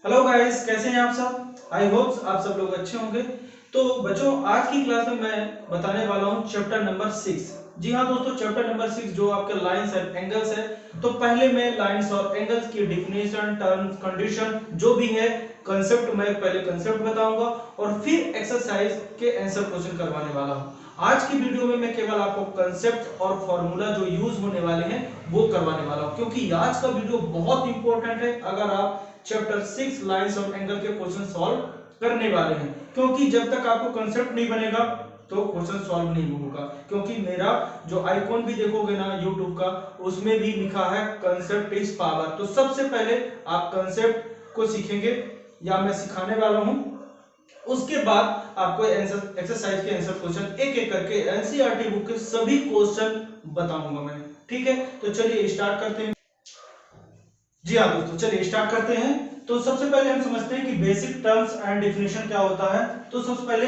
Hello guys, कैसे हैं आप सब। आई होप आप सब लोग अच्छे होंगे। तो बच्चों, आज की क्लास में मैं बताने वाला हूं चैप्टर नंबर 6। जी हाँ दोस्तों, चैप्टर नंबर 6 जो आपके लाइंस एंड एंगल्स है। तो पहले मैं लाइंस और एंगल्स की डिफिनेशन, टर्म्स, कंडीशन जो भी है, कंसेप्ट, मैं पहले कंसेप्ट बताऊंगा और फिर एक्सरसाइज के आंसर क्वेश्चन करवाने वाला हूं। आज की वीडियो में मैं केवल आपको कंसेप्ट और फॉर्मूला जो यूज होने वाले हैं वो करवाने वाला हूं, क्योंकि आज का वीडियो बहुत इंपॉर्टेंट है अगर आप चैप्टर 6 लाइंस ऑफ एंगल के क्वेश्चन सॉल्व करने वाले हैं। क्योंकि जब तक आपको कंसेप्ट नहीं बनेगा तो क्वेश्चन सॉल्व नहीं होगा। क्योंकि मेरा जो आइकॉन भी देखोगे ना यूट्यूब का, उसमें भी लिखा है कंसेप्ट इज पावर। तो सबसे पहले आप कंसेप्ट को सीखेंगे या मैं सिखाने वाला हूं, उसके बाद आपको एक्सरसाइज के आंसर क्वेश्चन एक एक करके एनसीईआरटी बुक के सभी क्वेश्चन बताऊंगा मैं। ठीक है, तो चलिए स्टार्ट करते हैं। जी हाँ दोस्तों, चलिए स्टार्ट करते हैं। तो सबसे पहले हम समझते हैं कि बेसिक टर्म्स एंड डिफिनेशन क्या होता है। तो सबसे पहले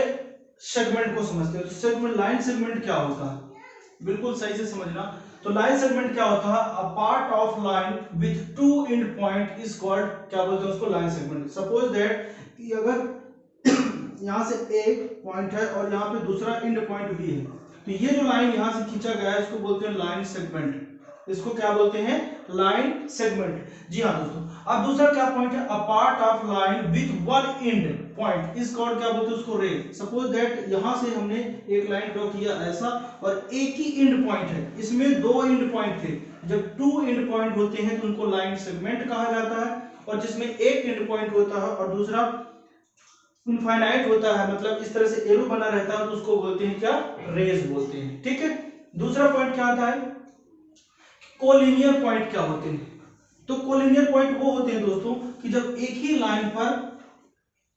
सेगमेंट को समझते हैं। तो सेगमेंट, लाइन सेगमेंट क्या होता है, बिल्कुल सही से समझना। तो लाइन सेगमेंट क्या होता है, a part of line with to and point is called, क्या बोलते हैं उसको, लाइन सेगमेंट। सपोज दैट कि अगर यहां से एक पॉइंट है और यहां पे दूसरा एंड पॉइंट भी है, तो ये जो लाइन यहां से खींचा गया है इसको बोलते हैं लाइन सेगमेंट। इसको क्या बोलते हैं, लाइन सेगमेंट। जी हाँ दोस्तों। अब दूसरा क्या पॉइंट है, a part of line with one and point is called, क्या बोलते हैं उसको, रे। सपोज दैट यहां से हमने एक लाइन ड्रॉ किया ऐसा और एक ही एंड पॉइंट है, इसमें दो एंड पॉइंट थे। जब टू एंड पॉइंट होते हैं तो उनको लाइन सेगमेंट कहा जाता है। और जिसमें एक एंड पॉइंट होता है और दूसरा इनफाइनाइट होता है, मतलब इस तरह से एरो बना रहता है, तो उसको बोलते हैं क्या, रेज बोलते हैं। ठीक है। दूसरा पॉइंट क्या आता है, कोलिनियर पॉइंट क्या होते हैं। तो कोलिनियर पॉइंट वो होते हैं दोस्तों कि जब एक ही लाइन पर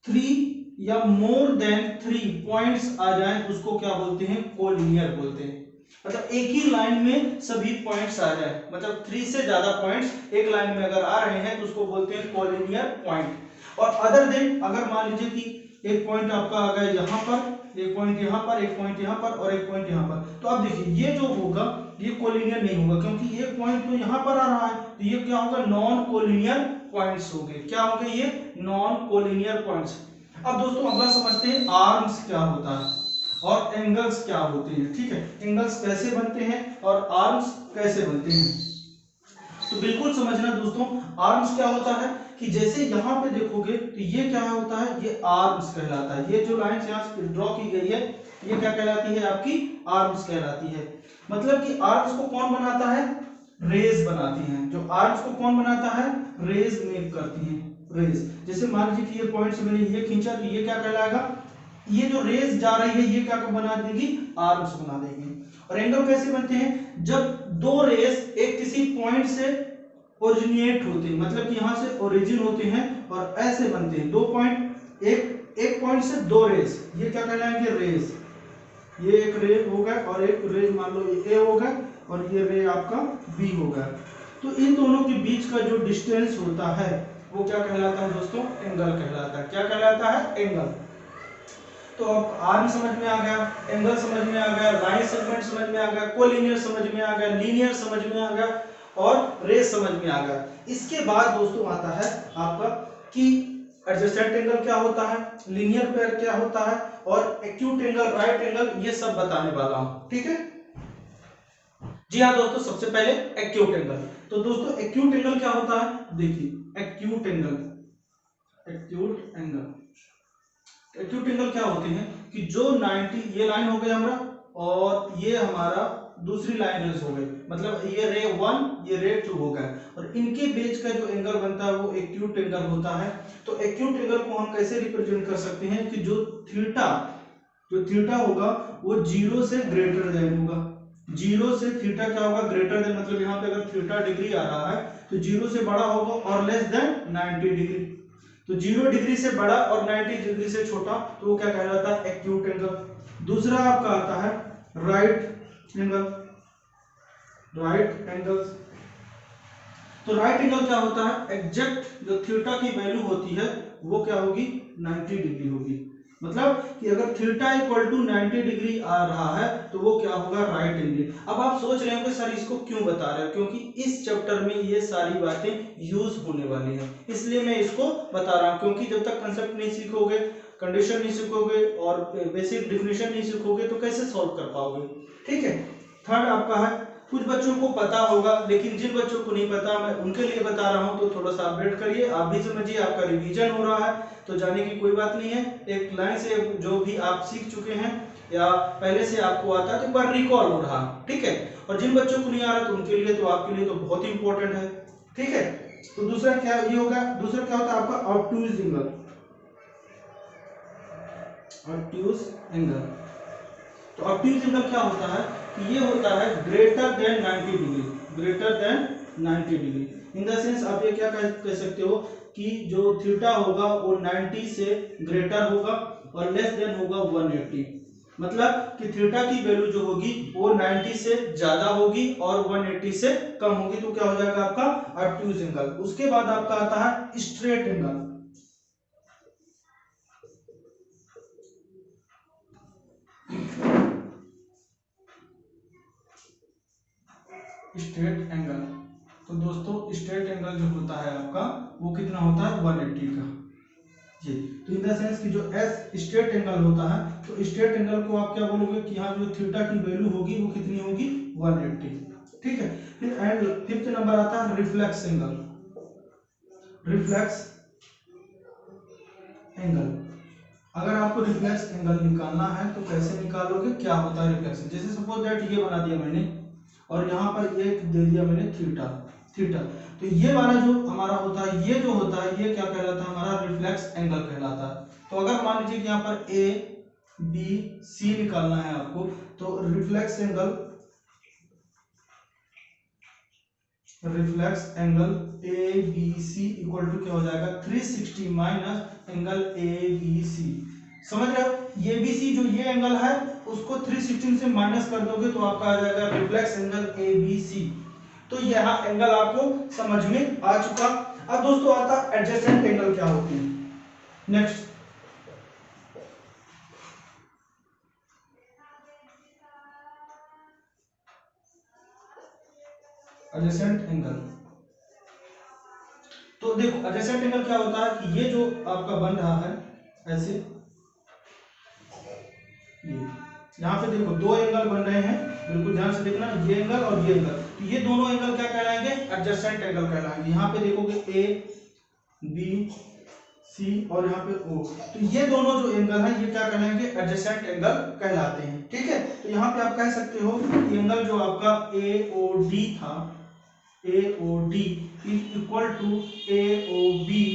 3 या मोर देन 3 पॉइंट्स आ जाएं तो उसको क्या बोलते हैं, कोलिनियर बोलते हैं। मतलब एक ही लाइन में सभी पॉइंट्स आ जाए, मतलब 3 से ज्यादा पॉइंट्स एक लाइन में अगर आ रहे हैं तो उसको बोलते हैं कोलिनियर पॉइंट। और अदर देन, अगर मान लीजिए कि एक पॉइंट आपका आ गया यहां पर, एक पॉइंट यहां पर, एक पॉइंट यहां पर और एक पॉइंट यहां पर, तो अब देखिए ये जो होगा ये कोलिनियर नहीं होगा, क्योंकि एक पॉइंट तो यहां पर आ रहा है, तो ये क्या होगा, नॉन कोलिनियर पॉइंट्स हो गए। क्या हो गए ये, नॉन कोलिनियर पॉइंट्स। अब दोस्तों अगला समझते हैं आर्म्स क्या होता है और एंगल्स क्या होते हैं। ठीक है, एंगल्स कैसे बनते हैं और आर्म्स कैसे बनते हैं। तो बिल्कुल समझना दोस्तों, आर्म्स क्या होता है कि जैसे यहां पे देखोगे तो ये क्या होता है, ये आर्म्स कहलाता है। ये जो लाइन यहां से ड्रॉ की गई है ये क्या कहलाती है, आपकी आर्म्स कहलाती है। मतलब कि आर्म्स को कौन बनाता है, रेज बनाती हैं। जो आर्म्स को कौन बनाता है, रेज मेक करती हैं, रेज। जैसे मान लीजिए कि ये पॉइंट से मैंने ये खींचा तो ये क्या कहलाएगा, ये जो रेज जा रही है ये क्या बना देगी, आर्म्स बना देगी। और एंगल कैसे बनते हैं, जब दो रेज एक किसी पॉइंट से ओरिजिनेट होते हैं, मतलब कि यहां से ओरिजिन होते हैं और ऐसे बनते हैं दो पॉइंट, एक पॉइंट से दो रेज, ये क्या कहलाएंगे, रेज। ये एक रे होगा और एक रे मान लो ए होगा और ये रे आपका बी होगा। तो इन दोनों के बीच का जो डिस्टेंस होता है वो क्या कहलाता है दोस्तों, एंगल कहलाता है। क्या कहलाता है, एंगल। तो अब आर्म समझ में आ गया, एंगल समझ में आ गया, लाइन सेगमेंट समझ में आ गया, कोलिनियर समझ में आ गया, लीनियर समझ में आ गया और रेस समझ में आ गया। इसके बाद दोस्तों आता है आपका कि एडजेसेंट एंगल क्या होता है, लीनियर पेयर क्या होता है और एक्यूट एंगल, राइट एंगल, ये सब बताने वाला हूं। ठीक है। जी हाँ दोस्तों, सबसे पहले एक्यूट एंगल। तो दोस्तों एक्यूट एंगल क्या होता है, देखिए acute angle, acute angle, acute angle क्या होते हैं कि जो 90, ये लाइन हो गया हमारा और ये हमारा दूसरी लाइन रेज हो गई, मतलब ये रे 1 ये रे 2 हो गया और इनके बीच का जो एंगल बनता है वो एक्यूट एंगल होता है। तो एक्यूट एंगल को हम कैसे रिप्रेजेंट कर सकते हैं कि जो थीटा होगा वो 0 से ग्रेटर देन होगा। 0 से थीटा क्या होगा, ग्रेटर देन, मतलब यहाँ पे अगर थीटा डिग्री आ रहा है तो 0 से बड़ा होगा और लेस देन 90 डिग्री। तो 0 डिग्री से बड़ा और 90 डिग्री से छोटा, तो वो क्या कहलाता है, एक्यूट एंगल। दूसरा आपका आता है राइट एंगल, राइट एंगल। तो राइट एंगल क्या होता है, एग्जैक्ट जो थीटा की वैल्यू होती है वो क्या होगी, 90 डिग्री होगी। मतलब कि अगर थीटा इक्वल टू 90 डिग्री आ रहा है तो वो क्या होगा, राइट एंगल। अब आप सोच रहे होंगे सर इसको क्यों बता रहे हो, क्योंकि इस चैप्टर में ये सारी बातें यूज होने वाली हैं, इसलिए मैं इसको बता रहा हूँ। क्योंकि जब तक कंसेप्ट नहीं सीखोगे, कंडीशन नहीं सीखोगे और बेसिक डिफिनेशन नहीं सीखोगे तो कैसे सॉल्व कर पाओगे। ठीक है। थर्ड आपका है, कुछ बच्चों को पता होगा लेकिन जिन बच्चों को नहीं पता मैं उनके लिए बता रहा हूं, तो थोड़ा सा अपडेट करिए, आप भी समझिए, आपका रिवीजन हो रहा है तो जाने की कोई बात नहीं है। एक लाइन से जो भी आप सीख चुके हैं या पहले से आपको आता है तो एक बार रिकॉल हो रहा, ठीक है। और जिन बच्चों को नहीं आ रहा तो उनके लिए तो आपके लिए तो बहुत ही इंपॉर्टेंट है, ठीक है। तो दूसरा क्या ये होगा, दूसरा क्या होता है आपका ऑब्ट्यूज एंगल। ऑब्ट्यूज एंगल, तो ऑब्ट्यूज एंगल क्या होता है कि ये होता है greater than 90 degree, greater than 90 degree. In the sense आप ये क्या कह सकते हो कि जो थीटा होगा वो 90 से ग्रेटर होगा और लेस देन होगा 180। मतलब कि थीटा की वैल्यू जो होगी वो 90 से ज्यादा होगी और 180 से कम होगी, तो क्या हो जाएगा आपका ऑब्ट्यूज एंगल। उसके बाद आपका आता है स्ट्रेट एंगल। स्ट्रेट एंगल, तो दोस्तों स्ट्रेट एंगल जो होता है आपका वो कितना होता है 180 का जी। तो इन द सेंस कि जो एस स्ट्रेट एंगल होता है तो स्ट्रेट एंगल को आप क्या बोलोगे कि यहाँ जो थीटा की वैल्यू होगी वो कितनी होगी 180, ठीक है। फिर एंड फिफ्थ नंबर आता है रिफ्लेक्स एंगल। रिफ्लेक्स एंगल, अगर आपको रिफ्लेक्स एंगल निकालना है तो कैसे निकालोगे, क्या होता है रिफ्लेक्स, जैसे सपोज दैट ये बना दिया मैंने और यहाँ पर एक दे दिया मैंने थीटा, थीटा, तो ये वाला जो हमारा होता है ये जो होता है ये क्या कहलाता है हमारा रिफ्लेक्स एंगल कहलाता है। तो अगर मान लीजिए कि यहाँ पर ए बी सी निकालना है आपको, तो reflex angle, reflex angle A B C equal to क्या हो जाएगा 360 minus angle A B C. समझ रहे हो, ये बी सी जो ये एंगल है उसको 360 से माइनस कर दोगे तो आपका आ जाएगा reflex angle A B C. तो यह एंगल आपको समझ में आ चुका। अब दोस्तों आता एडजेसेंट एंगल क्या होती है। नेक्स्ट एडजेसेंट एंगल, तो देखो एडजेसेंट एंगल क्या होता है कि ये जो आपका बन रहा है ऐसे, ये यहाँ पे देखो दो एंगल बन रहे हैं, बिल्कुल ध्यान से देखना, ये एंगल और ये एंगल, तो ये दोनों एंगल क्या कहलाएंगे एडजेसेंट एंगल कहलाएंगे। यहाँ पे देखोगे ए बी सी और यहाँ पे ओ, तो ये दोनों जो एंगल है ये क्या कहलाएंगे एडजेसेंट एंगल कहलाते हैं, ठीक है। तो यहाँ पे आप कह सकते हो कि एंगल जो आपका ए ओ डी था, A O D is equal to A O B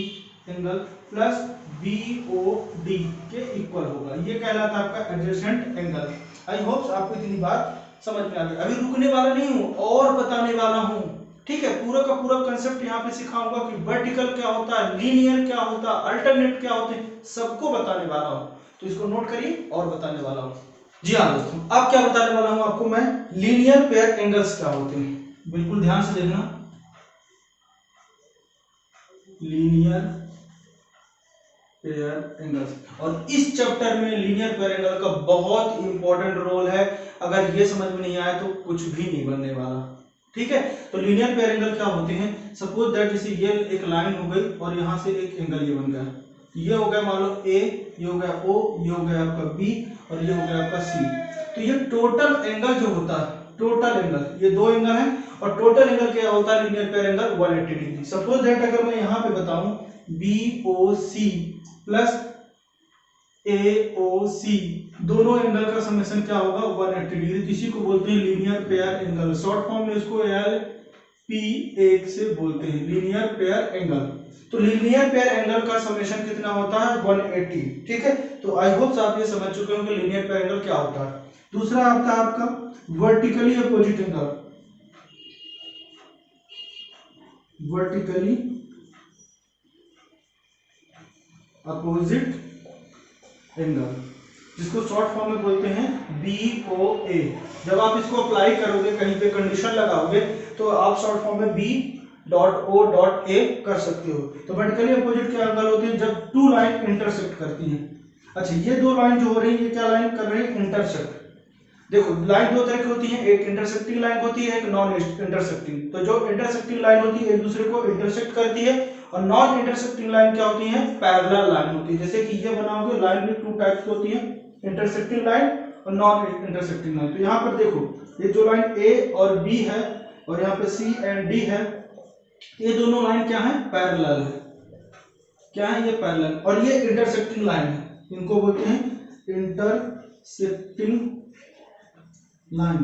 angle plus B O D के इक्वल होगा, ये कहलाता है आपका एडजेसेंट एंगल। आई होप आपको इतनी बात समझ में आ गई। अभी रुकने वाला नहीं हूँ और बताने वाला हूँ, ठीक है। पूरा का पूरा कंसेप्ट यहाँ पे सिखाऊंगा कि वर्टिकल क्या होता है, लीनियर क्या होता है, अल्टरनेट क्या होते हैं, सबको बताने वाला हूँ। तो इसको नोट करिए और बताने वाला हूँ। जी हाँ दोस्तों, अब क्या बताने वाला हूँ आपको मैं, लीनियर पेयर एंगल्स क्या होते हैं, बिल्कुल ध्यान से देखना। लीनियर पेयर एंगल्स, और इस चैप्टर में लीनियर पेयर एंगल का बहुत इंपॉर्टेंट रोल है। अगर ये समझ में नहीं आया तो कुछ भी नहीं बनने वाला, ठीक है। तो लीनियर पेयर एंगल क्या होते हैं, सपोज दैट जैसे ये एक लाइन हो गई और यहाँ से एक एंगल ये बन गया, ये हो गया मान लो ए, ये हो गया ओ, ये हो गया आपका बी और ये हो गया आपका सी। तो ये टोटल एंगल जो होता है, टोटल एंगल, ये दो एंगल है और टोटल एंगल क्या होता है linear pair angle 180 degree. Suppose that अगर मैं यहाँ पे बताऊं बी ओ सी प्लस ए ओ सी, दोनों एंगल का समेशन क्या होगा 180 डिग्री, इसी को बोलते हैं linear pair angle. Short form में इसको एल पी एक से बोलते हैं लीनियर पेयर एंगल। तो लीनियर पेयर एंगल का समेशन कितना होता है 180, ठीक है। तो आई होप आप ये समझ चुके हो कि लीनियर पेयर एंगल क्या होता है। दूसरा आता है आपका vertically opposite angle, vertically opposite angle, जिसको शॉर्ट फॉर्म में बोलते हैं BOA। जब आप इसको अप्लाई करोगे कहीं पे कंडीशन लगाओगे तो आप शॉर्ट फॉर्म में B.O.A कर सकते हो। तो वर्टिकली अपोजिट क्या एंगल होते हैं जब टू लाइन इंटरसेक्ट करती हैं। अच्छा, ये दो लाइन जो हो रही है, ये क्या लाइन कर रही है, इंटरसेक्ट। देखो लाइन दो तरह की होती है, एक इंटरसेक्टिंग लाइन होती है, एक नॉन इंटरसेक्टिंग। तो जो इंटरसेक्टिंग लाइन होती है एक दूसरे को इंटरसेक्ट करती है, और नॉन इंटरसेक्टिंग लाइन क्या होती है, पैरेलल लाइन होती है। जैसे कि ये बनाओगे, लाइन भी टू टाइप्स की होती है, इंटरसेक्टिंग लाइन और नॉन इंटरसेक्टिंग लाइन। तो यहाँ पर देखो, ये जो लाइन ए और बी है और यहाँ पे सी एंड डी है, ये दोनों लाइन क्या है, पैरेलल है। क्या है ये, पैरेलल। और ये इंटरसेक्टिंग लाइन है, इनको बोलते हैं इंटरसेक्टिंग लाइन,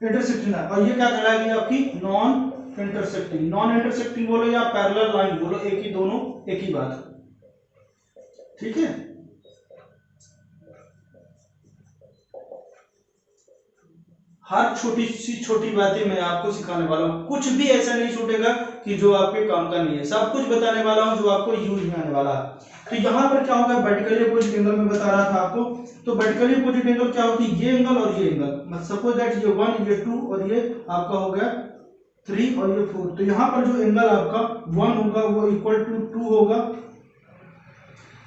इंटरसेक्टिंग लाइन। और ये क्या कहलाएगी आपकी, नॉन इंटरसेक्टिंग। नॉन इंटरसेक्टिंग बोलो या पैरेलल लाइन बोलो, एक ही, दोनों एक ही बात, ठीक है। हर छोटी सी छोटी बातें मैं आपको सिखाने वाला हूँ, कुछ भी ऐसा नहीं छूटेगा कि जो आपके काम का नहीं है, सब कुछ बताने वाला हूँ जो आपको यूज में आने वाला है। तो यहाँ पर क्या होगा, वर्टिकली अपोजिट एंगल में बता रहा था आपको। तो वर्टिकली अपोजिट एंगल क्या होती है, ये एंगल और ये एंगल। सपोज दैट ये 1, ये 2 और ये आपका हो गया 3 और ये 4। तो यहाँ पर जो एंगल आपका 1 होगा वो इक्वल टू 2 होगा,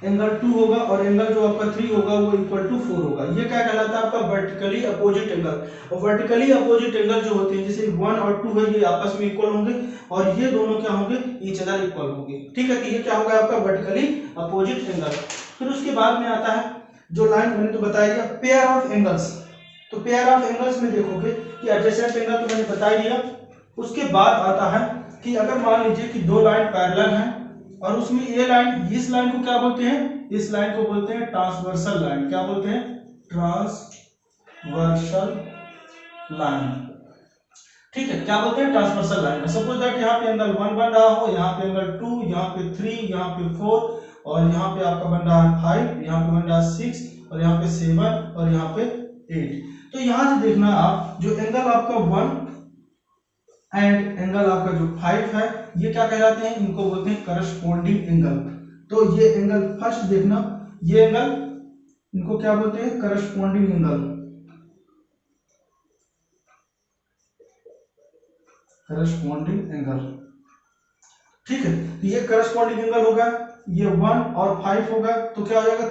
एंगल 2 होगा, और एंगल जो आपका 3 होगा वो इक्वल टू 4 होगा। ये क्या कहलाता है आपका, वर्टिकली अपोजिट एंगल। और वर्टिकली अपोजिट एंगल जो होते हैं, जैसे 1 और 2 है, ये आपस में इक्वल होंगे, और ये दोनों क्या होंगे, ईच अदर इक्वल होंगे, ठीक है। तो ये क्या होगा आपका वर्टिकली अपोजिट एंगल। फिर उसके बाद में आता है जो लाइन मैंने तो बता दिया, पेयर ऑफ एंगल्स। तो पेयर ऑफ एंगल्स में देखोगे कि एडजेसेंट एंगल तो मैंने बता दिया। उसके बाद आता है कि अगर मान लीजिए कि दो लाइन पैरेलल हैं और उसमें ये लाइन, इस लाइन को क्या बोलते हैं, इस लाइन को बोलते हैं ट्रांसवर्सल लाइन। क्या बोलते हैं, ट्रांसवर्सल लाइन, ठीक है। क्या बोलते हैं, ट्रांसवर्सल लाइन। सपोज दैट यहाँ पे एंगल 1 बन रहा हो, यहाँ पे एंगल 2, यहाँ पे 3, यहाँ पे 4, और यहाँ पे आपका बन रहा है 5, यहाँ पे बन रहा है 6, और यहाँ पे 7 और यहाँ पे 8। तो यहाँ से देखना आप, जो एंगल आपका 1 एंड एंगल आपका जो 5 है, ये क्या कहलाते हैं, इनको बोलते हैं करस्पॉन्डिंग एंगल। तो ये एंगल फर्स्ट देखना, ये एंगल, इनको क्या बोलते हैं, करस्पॉन्डिंग एंगल, करस्पॉन्डिंग एंगल, ठीक है। तो ये करस्पॉन्डिंग एंगल होगा, ये 1 और 5 होगा, तो क्या हो जाएगा,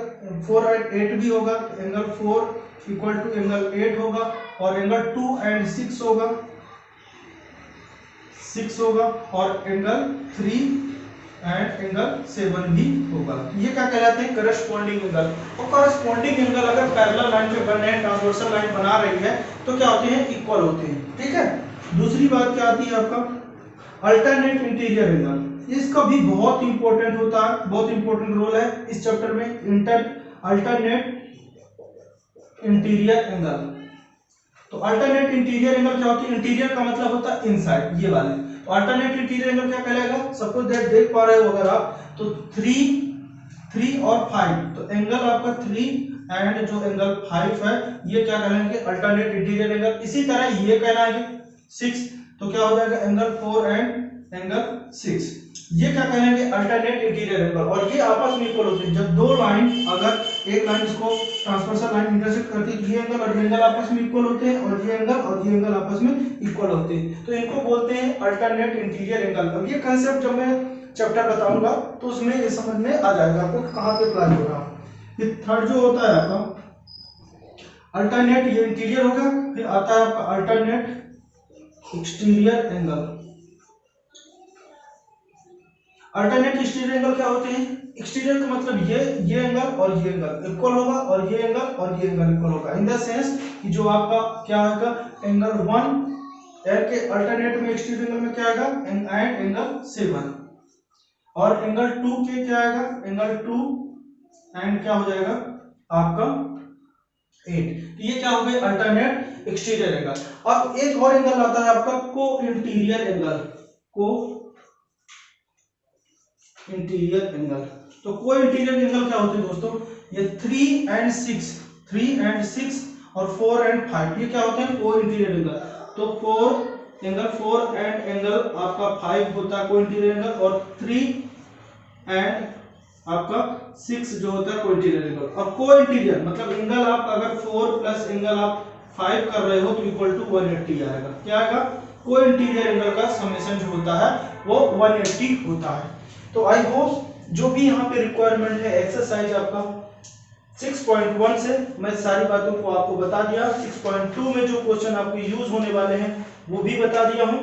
4 एंड 8 भी होगा, तो एंगल 4 इक्वल टू एंगल 8 होगा, और एंगल 2 एंड 6 होगा, 6 होगा, और एंगल 3 एंड एंगल 7 भी होगा। ये क्या कहलाते हैं, करस्पॉन्डिंग एंगल। और करस्पॉन्डिंग एंगल अगर पैरेलल लाइन पे बन रहे हैं, ट्रांसवर्सल लाइन बना रही है, तो क्या होते हैं, इक्वल होते हैं, ठीक है। दूसरी बात क्या आती है आपका, अल्टरनेट इंटीरियर एंगल। इसका भी बहुत इंपॉर्टेंट होता है, बहुत इंपॉर्टेंट रोल है इस चैप्टर में, अल्टरनेट इंटीरियर एंगल। तो अल्टरनेट इंटीरियर एंगल क्या होती है, इंटीरियर का मतलब होता है इनसाइड, ये वाले। तो अल्टरनेट इंटीरियर एंगल क्या कहलाएगा, सपोज दैट देख पा रहे हो अगर आप, तो 3 और 5, तो एंगल आपका 3 एंड जो एंगल 5 है, ये क्या कहलाएंगे, अल्टरनेट इंटीरियर एंगल। इसी तरह ये कहलाएंगे 6, तो क्या हो जाएगा, एंगल 4 एंड एंगल 6, ये क्या कहेंगे, अल्टरनेट इंटीरियर एंगल। और ये आपस में इक्वल होते हैं। जब दो लाइन, अगर एक लाइन इसको ट्रांसवर्सल लाइन इंटरसेक्ट करती है, ये एंगल और ये एंगल आपस में इक्वल होते हैं, और ये एंगल और ये एंगल आपस में इक्वल होते हैं, तो इनको बोलते हैं अल्टरनेट इंटीरियर एंगल। अब ये कंसेप्ट जब मैं चैप्टर बताऊंगा तो उसमें ये समझ में आ जाएगा आपको कहाँ पे अप्लाई हो रहा है। ये थर्ड जो होता है आपका अल्टरनेट, ये इंटीरियर होगा, फिर आता है आपका alternate exterior angle. Alternate exterior angle क्या होते हैं, एक्सटीरियर का मतलब ये एंगल और ये एंगल इक्वल होगा, और ये एंगल और ये एंगल इक्वल होगा, इन द सेंस कि जो आपका क्या होगा, एंगल 1 एल के अल्टरनेट में एक्सटीरियर एंगल में क्या आएगा, एंड एंगल 7, और एंगल 2 के क्या आएगा, एंगल 2 एंड क्या हो जाएगा आपका 8। तो ये क्या हो गया, अल्टरनेट एक्सटीरियर एंगल। अब एक और एंगल आता है आपका को इंटीरियर एंगल, को इंटीरियर एंगल। तो को इंटीरियर एंगल क्या होते हैं दोस्तों, ये 3 एंड 6 और 4 एंड 5, ये क्या होते हैं, को इंटीरियर एंगल। तो 4 एंड एंगल आपका 5 होता है को इंटीरियर एंगल, और 3 एंड आपका 6 जो होता है को इंटीरियर एंगल। अब को इंटीरियर मतलब एंगल आप अगर 4 प्लस एंगल आप 5 कर रहे हो तो इक्वल टू 180 आएगा। क्या आएगा, को इंटीरियर एंगल का समेशन जो होता है वो 180 होता है। तो आई होप जो भी यहाँ पे रिक्वायरमेंट है एक्सरसाइज आपका 6.1 से मैं सारी बातों को आपको बता दिया। 6.2 में जो क्वेश्चन आपको यूज होने वाले हैं वो भी बता दिया हूं।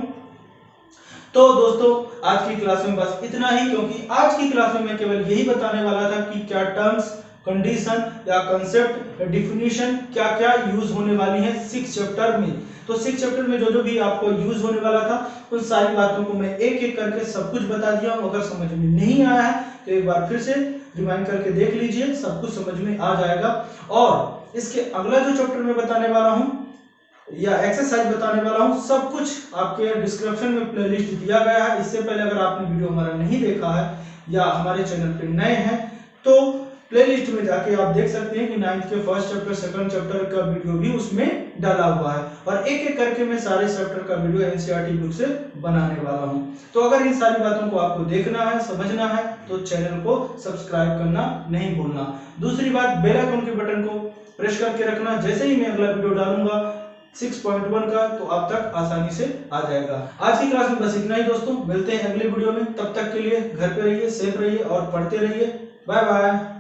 तो दोस्तों आज की क्लास में बस इतना ही, क्योंकि आज की क्लास में मैं केवल यही बताने वाला था कि क्या टर्म्स, कंडीशन या कंसेप्ट, डिफिनीशन क्या क्या यूज होने वाली है 6 चैप्टर में। तो 6 चैप्टर में जो जो भी आपको यूज होने वाला था उन सारी बातों को मैं एक एक करके सब कुछ बता दिया हूं। अगर समझ में नहीं आया है तो एक बार फिर से रिवाइंड करके देख लीजिए, सब कुछ समझ में आ जाएगा। और इसके अगला जो चैप्टर में बताने वाला हूं या एक्सरसाइज बताने वाला हूं, सब कुछ आपके डिस्क्रिप्शन में प्लेलिस्ट दिया गया है। इससे पहले अगर आपने वीडियो हमारा नहीं देखा है या हमारे चैनल पे नए हैं तो प्लेलिस्ट में जाके आप देख सकते हैं कि 9th के फर्स्ट चैप्टर, सेकंड चैप्टर का वीडियो भी उसमें डाला हुआ है। और एक एक करके मैं सारे चैप्टर का वीडियो एनसीईआरटी बुक से बनाने वाला हूं। तो अगर इन सारी बातों को आपको देखना है, समझना है तो चैनल को सब्सक्राइब करना नहीं भूलना। दूसरी बात, बेल आइकन के बटन को प्रेस करके रखना। जैसे ही मैं अगला वीडियो डालूंगा 6.1 का तो आप तक आसानी से आ जाएगा। आज की क्लास में बस इतना ही दोस्तों, मिलते हैं अगले वीडियो में। तब तक के लिए घर पे रहिए, सेफ रहिए और पढ़ते रहिए। Bye bye.